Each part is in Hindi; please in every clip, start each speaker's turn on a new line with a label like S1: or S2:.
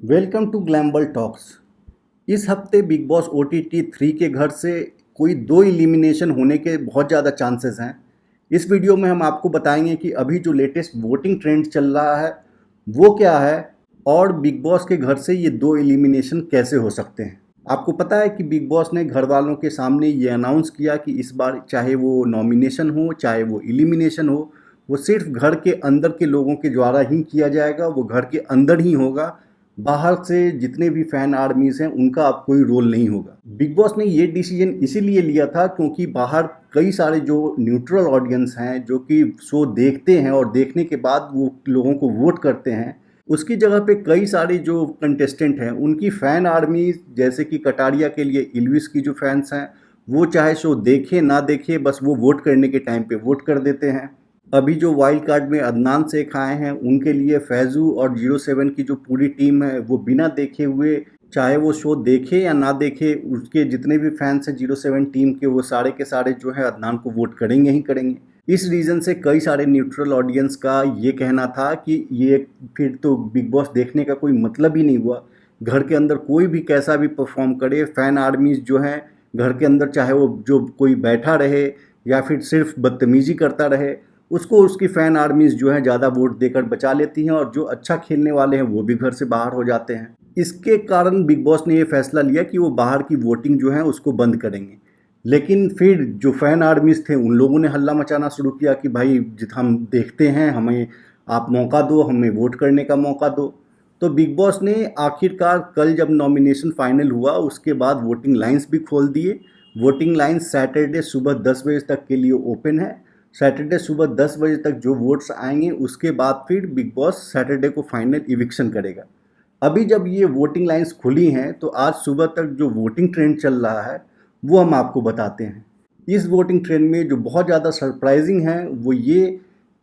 S1: Welcome to ग्लैम्बल talks. इस हफ्ते बिग बॉस OTT 3 के घर से कोई दो एलिमिनेशन होने के बहुत ज़्यादा चांसेस हैं। इस वीडियो में हम आपको बताएंगे कि अभी जो लेटेस्ट वोटिंग ट्रेंड चल रहा है वो क्या है और बिग बॉस के घर से ये दो एलिमिनेशन कैसे हो सकते हैं। आपको पता है कि बिग बॉस ने घर वालों के सामने ये अनाउंस किया कि इस बार चाहे वो नॉमिनेशन हो चाहे वो एलिमिनेशन हो, वो सिर्फ घर के अंदर के लोगों के द्वारा ही किया जाएगा, वो घर के अंदर ही होगा। बाहर से जितने भी फैन आर्मीज हैं उनका अब कोई रोल नहीं होगा। बिग बॉस ने ये डिसीजन इसीलिए लिया था क्योंकि बाहर कई सारे जो न्यूट्रल ऑडियंस हैं जो कि शो देखते हैं और देखने के बाद वो लोगों को वोट करते हैं, उसकी जगह पे कई सारे जो कंटेस्टेंट हैं उनकी फ़ैन आर्मी, जैसे कि कटारिया के लिए इल्विस की जो फैंस हैं, वो चाहे शो देखे ना देखे बस वो वोट करने के टाइम पे वोट कर देते हैं। अभी जो वाइल्ड कार्ड में अदनान शेख आए हैं उनके लिए फैज़ू और 07 की जो पूरी टीम है वो बिना देखे हुए, चाहे वो शो देखे या ना देखे, उसके जितने भी फैंस हैं 07 टीम के वो सारे के सारे जो है अदनान को वोट करेंगे ही करेंगे। इस रीज़न से कई सारे न्यूट्रल ऑडियंस का ये कहना था कि ये फिर तो बिग बॉस देखने का कोई मतलब ही नहीं हुआ। घर के अंदर कोई भी कैसा भी परफॉर्म करे, फ़ैन आर्मीज़ जो हैं घर के अंदर चाहे वो जो कोई बैठा रहे या फिर सिर्फ बदतमीज़ी करता रहे, उसको उसकी फ़ैन आर्मीज़ जो हैं ज़्यादा वोट देकर बचा लेती हैं और जो अच्छा खेलने वाले हैं वो भी घर से बाहर हो जाते हैं। इसके कारण बिग बॉस ने ये फैसला लिया कि वो बाहर की वोटिंग जो है उसको बंद करेंगे। लेकिन फिर जो फ़ैन आर्मीज़ थे उन लोगों ने हल्ला मचाना शुरू किया कि भाई जित हम देखते हैं, हमें आप मौका दो, हमें वोट करने का मौका दो। तो बिग बॉस ने आखिरकार कल जब नॉमिनेशन फाइनल हुआ उसके बाद वोटिंग लाइन्स भी खोल दिए। वोटिंग लाइन्स सैटरडे सुबह 10 बजे तक के लिए ओपन है। सैटरडे सुबह 10 बजे तक जो वोट्स आएंगे उसके बाद फिर बिग बॉस सैटरडे को फाइनल इविक्शन करेगा। अभी जब ये वोटिंग लाइन्स खुली हैं तो आज सुबह तक जो वोटिंग ट्रेंड चल रहा है वो हम आपको बताते हैं। इस वोटिंग ट्रेंड में जो बहुत ज़्यादा सरप्राइजिंग है वो ये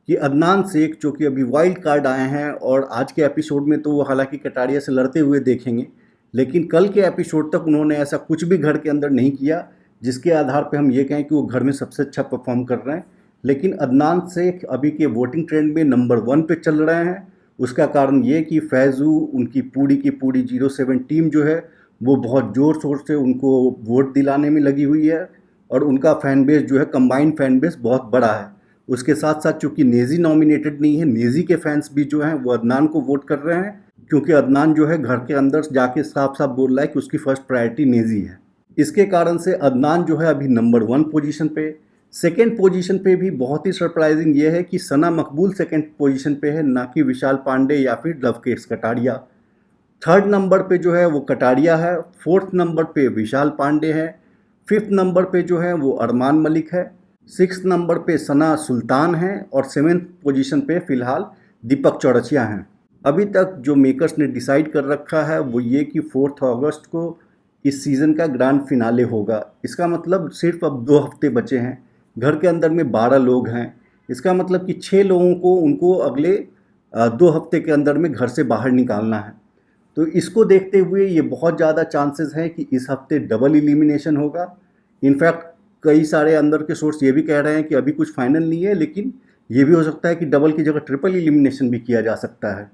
S1: कि अदनान शेख जो कि अभी वाइल्ड कार्ड आए हैं और आज के एपिसोड में तो वो हालांकि कटारिया से लड़ते हुए देखेंगे, लेकिन कल के एपिसोड तक उन्होंने ऐसा कुछ भी घर के अंदर नहीं किया जिसके आधार पे हम ये कहें कि वो घर में सबसे अच्छा परफॉर्म कर रहे हैं। लेकिन अदनान शेख अभी के वोटिंग ट्रेंड में नंबर 1 पे चल रहे हैं। उसका कारण ये कि फैज़ू उनकी पूरी की पूरी 07 टीम जो है वो बहुत ज़ोर शोर से उनको वोट दिलाने में लगी हुई है और उनका फ़ैन बेस जो है कंबाइंड फ़ैन बेस बहुत बड़ा है। उसके साथ साथ चूँकि नेज़ी नॉमिनेटेड नहीं है, नेज़ी के फैंस भी जो हैं वो अदनान को वोट कर रहे हैं क्योंकि अदनान जो है घर के अंदर जाके साफ साफ बोल रहा है कि उसकी फ़र्स्ट प्रायोरिटी नेज़ी है। इसके कारण से अदनान जो है अभी नंबर 1 पोजीशन पे। सेकेंड पोजीशन पे भी बहुत ही सरप्राइजिंग ये है कि सना मकबूल सेकेंड पोजीशन पे है, ना कि विशाल पांडे या फिर लवकेश कटारिया। थर्ड नंबर पे जो है वो कटारिया है, फोर्थ नंबर पे विशाल पांडे है, फिफ्थ नंबर पे जो है वो अरमान मलिक है, सिक्स नंबर पे सना सुल्तान है और सेवेंथ पोजीशन पे फ़िलहाल दीपक चौरसिया हैं। अभी तक जो मेकर्स ने डिसाइड कर रखा है वो ये कि 4 अगस्त को इस सीज़न का ग्रैंड फिनाले होगा। इसका मतलब सिर्फ अब 2 हफ्ते बचे हैं। घर के अंदर में 12 लोग हैं। इसका मतलब कि 6 लोगों को उनको अगले 2 हफ्ते के अंदर में घर से बाहर निकालना है। तो इसको देखते हुए ये बहुत ज़्यादा चांसेस हैं कि इस हफ्ते डबल एलिमिनेशन होगा। इनफैक्ट कई सारे अंदर के सोर्स ये भी कह रहे हैं कि अभी कुछ फाइनल नहीं है, लेकिन ये भी हो सकता है कि डबल की जगह ट्रिपल एलिमिनेशन भी किया जा सकता है।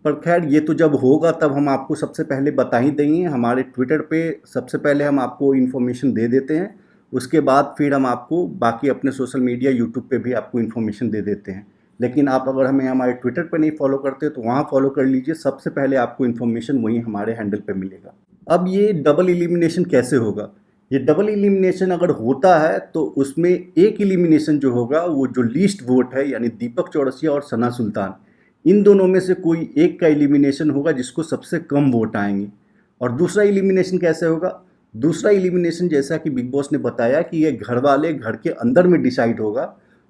S1: पर खैर ये तो जब होगा तब हम आपको सबसे पहले बता ही देंगे। हमारे ट्विटर पे सबसे पहले हम आपको इन्फॉर्मेशन दे देते हैं, उसके बाद फिर हम आपको बाकी अपने सोशल मीडिया यूट्यूब पे भी आपको इन्फॉर्मेशन दे देते हैं। लेकिन आप अगर हमें हमारे ट्विटर पे नहीं फॉलो करते तो वहाँ फॉलो कर लीजिए, सबसे पहले आपको इन्फॉर्मेशन वहीं हमारे हैंडल पे मिलेगा। अब ये डबल एलिमिनेशन कैसे होगा? ये डबल एलिमिनेशन अगर होता है तो उसमें एक एलिमिनेशन जो होगा वो जो लीस्ट वोट है यानी दीपक चौरसिया और सना सुल्तान, इन दोनों में से कोई एक का एलिमिनेशन होगा जिसको सबसे कम वोट आएंगे। और दूसरा एलिमिनेशन कैसे होगा? दूसरा एलिमिनेशन जैसा कि बिग बॉस ने बताया कि ये घर वाले घर के अंदर में डिसाइड होगा।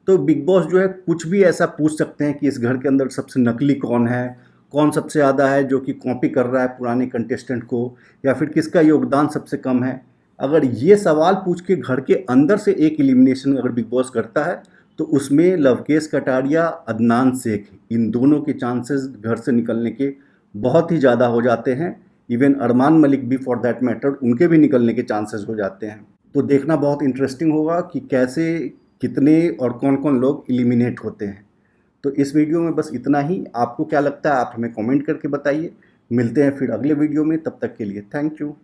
S1: तो बिग बॉस जो है कुछ भी ऐसा पूछ सकते हैं कि इस घर के अंदर सबसे नकली कौन है, कौन सबसे ज़्यादा है जो कि कॉपी कर रहा है पुराने कंटेस्टेंट को, या फिर किसका योगदान सबसे कम है। अगर ये सवाल पूछ के घर के अंदर से एक एलिमिनेशन अगर बिग बॉस करता है तो उसमें लवकेश कटारिया, अदनान शेख, इन दोनों के चांसेस घर से निकलने के बहुत ही ज़्यादा हो जाते हैं। इवन अरमान मलिक भी फॉर दैट मैटर, उनके भी निकलने के चांसेस हो जाते हैं। तो देखना बहुत इंटरेस्टिंग होगा कि कैसे, कितने और कौन कौन लोग एलिमिनेट होते हैं। तो इस वीडियो में बस इतना ही। आपको क्या लगता है आप हमें कमेंट करके बताइए। मिलते हैं फिर अगले वीडियो में, तब तक के लिए थैंक यू।